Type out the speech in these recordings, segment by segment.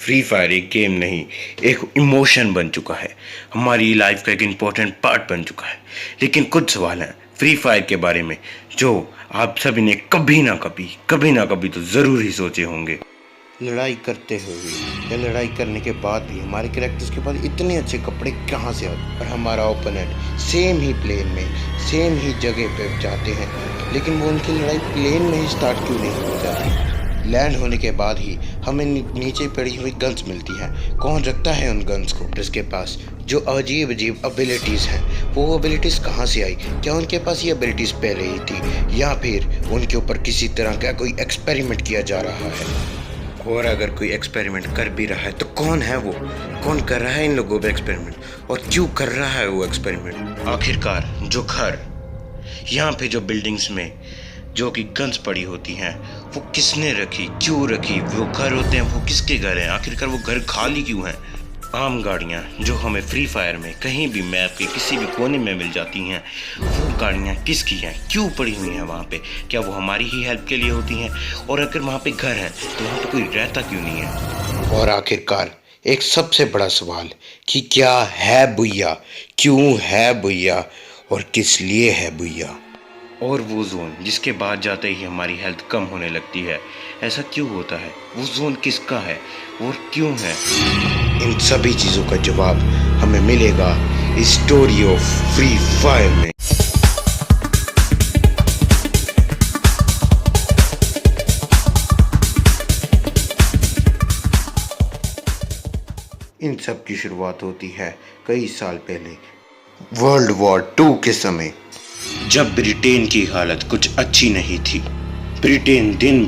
Free fire एक game नहीं, एक इमोशन बन चुका है, हमारी लाइफ का एक इम्पोर्टेंट पार्ट बन चुका है। लेकिन कुछ सवाल हैं फ्री फायर के बारे में जो आप सभी ने कभी ना कभी तो ज़रूर ही सोचे होंगे। लड़ाई करते हुए या लड़ाई करने के बाद भी हमारे कैरेक्टर्स के पास इतने अच्छे कपड़े कहाँ से आते, और हमारा ओपोनेंट सेम ही प्लेन में सेम ही जगह पे जाते हैं, लेकिन वो उनकी लड़ाई प्लेन में ही स्टार्ट क्यों नहीं हो जाती। लैंड होने के बाद ही हमें नीचे पड़ी हुई गन्स मिलती हैं। कौन रखता है उन गन्स को? जिसके पास जो अजीब अजीब एबिलिटीज़ हैं, वो एबिलिटीज़ कहाँ से आई? क्या उनके पास ये एबिलिटीज़ पहले ही थी, या फिर उनके ऊपर किसी तरह का कोई एक्सपेरिमेंट किया जा रहा है? और अगर कोई एक्सपेरिमेंट कर भी रहा है तो कौन है वो? कौन कर रहा है इन लोगों पे एक्सपेरिमेंट, और क्यों कर रहा है वो एक्सपेरिमेंट? आखिरकार जो घर, यहाँ पे जो बिल्डिंग्स में जो कि गन्स पड़ी होती हैं, वो किसने रखी, क्यों रखी? वो घर होते हैं, वो किसके घर हैं? आखिरकार वो घर खाली क्यों हैं? आम गाड़ियाँ जो हमें फ्री फायर में कहीं भी मैप के किसी भी कोने में मिल जाती हैं, वो गाड़ियाँ किसकी हैं, क्यों पड़ी हुई हैं वहाँ पे? क्या वो हमारी ही हेल्प के लिए होती हैं? और अगर वहाँ पे घर है तो वहाँ पे कोई रहता क्यों नहीं है? और आखिरकार एक सबसे बड़ा सवाल कि क्या है भैया, क्यों है भैया, और किस लिए है भैया? और वो जोन जिसके बाद जाते ही हमारी हेल्थ कम होने लगती है, ऐसा क्यों होता है? वो जोन किसका है और क्यों है? इन सभी चीज़ों का जवाब हमें मिलेगा इस स्टोरी ऑफ फ्री फायर में। इन सब की शुरुआत होती है कई साल पहले, वर्ल्ड वॉर 2 के समय, जब ब्रिटेन की हालत कुछ अच्छी नहीं थी। ब्रिटेन दिन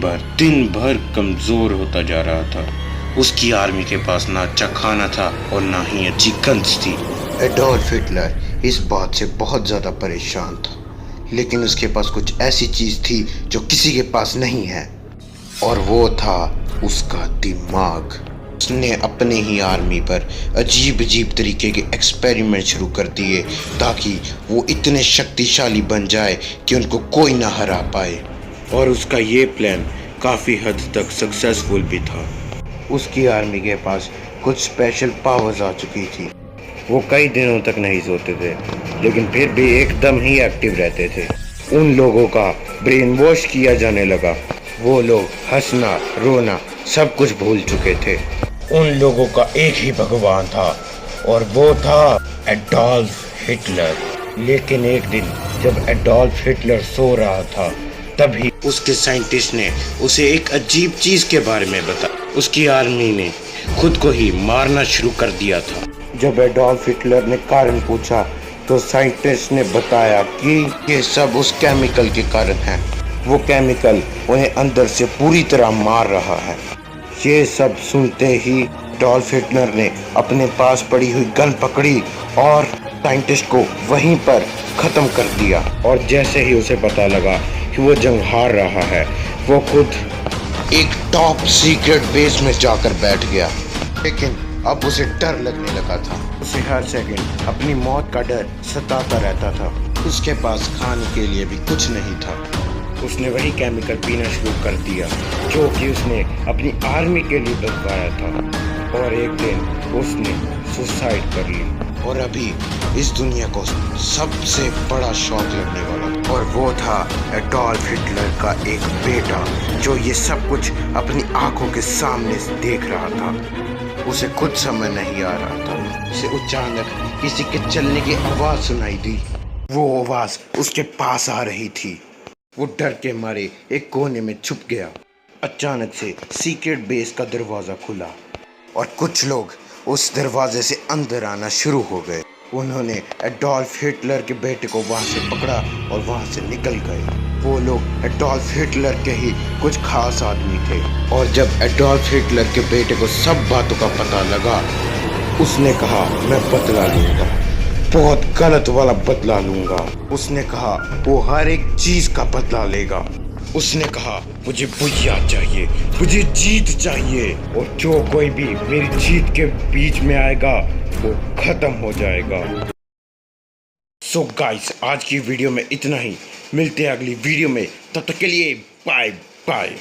भर कमज़ोर होता जा रहा था। उसकी आर्मी के पास ना अच्छा खाना था और ना ही अच्छी गन्स थी। एडोल्फ हिटलर इस बात से बहुत ज़्यादा परेशान था, लेकिन उसके पास कुछ ऐसी चीज़ थी जो किसी के पास नहीं है, और वो था उसका दिमाग। उसने अपने ही आर्मी पर अजीब अजीब तरीके के एक्सपेरिमेंट शुरू कर दिए ताकि वो इतने शक्तिशाली बन जाए कि उनको कोई ना हरा पाए। और उसका ये प्लान काफ़ी हद तक सक्सेसफुल भी था। उसकी आर्मी के पास कुछ स्पेशल पावर्स आ चुकी थी। वो कई दिनों तक नहीं सोते थे, लेकिन फिर भी एकदम ही एक्टिव रहते थे। उन लोगों का ब्रेन वॉश किया जाने लगा। वो लोग हंसना रोना सब कुछ भूल चुके थे। उन लोगों का एक ही भगवान था, और वो था एडोल्फ हिटलर। लेकिन एक दिन जब एडोल्फ हिटलर सो रहा था, तभी उसके साइंटिस्ट ने उसे एक अजीब चीज़ के बारे में बताया। उसकी आर्मी ने खुद को ही मारना शुरू कर दिया था। जब एडोल्फ हिटलर ने कारण पूछा तो साइंटिस्ट ने बताया कि ये सब उस केमिकल के कारण है। वो केमिकल उन्हें अंदर से पूरी तरह मार रहा है। ये सब सुनते ही एडोल्फ हिटलर ने अपने पास पड़ी हुई गन पकड़ी और साइंटिस्ट को वहीं पर ख़त्म कर दिया। और जैसे ही उसे पता लगा कि वो जंग हार रहा है, वो खुद एक टॉप सीक्रेट बेस में जाकर बैठ गया। लेकिन अब उसे डर लगने लगा था। उसे हर सेकंड अपनी मौत का डर सताता रहता था। उसके पास खाने के लिए भी कुछ नहीं था। उसने वही केमिकल पीना शुरू कर दिया जो कि उसने अपनी आर्मी के लिए बनवाया था। और एक दिन उसने सुसाइड कर ली। और अभी इस दुनिया को सबसे बड़ा शौक लगने वाला था, और वो था एडोल्फ हिटलर का एक बेटा जो ये सब कुछ अपनी आंखों के सामने से देख रहा था। उसे खुद समझ नहीं आ रहा था। उसे अचानक किसी के चलने की आवाज़ सुनाई दी। वो आवाज़ उसके पास आ रही थी। वो डर के मारे एक कोने में छुप गया। अचानक से सीक्रेट बेस का दरवाज़ा खुला और कुछ लोग उस दरवाजे से अंदर आना शुरू हो गए। उन्होंने एडोल्फ हिटलर के बेटे को वहाँ से पकड़ा और वहाँ से निकल गए। वो लोग एडोल्फ हिटलर के ही कुछ खास आदमी थे। और जब एडोल्फ हिटलर के बेटे को सब बातों का पता लगा, उसने कहा मैं बदला लूँगा, बहुत गलत वाला बदला लूँगा। उसने कहा वो हर एक चीज़ का बदला लेगा। उसने कहा मुझे भैया चाहिए, मुझे जीत चाहिए, और जो कोई भी मेरी जीत के बीच में आएगा वो खत्म हो जाएगा। सो गाइस, आज की वीडियो में इतना ही। मिलते हैं अगली वीडियो में, तब तक के लिए बाय बाय।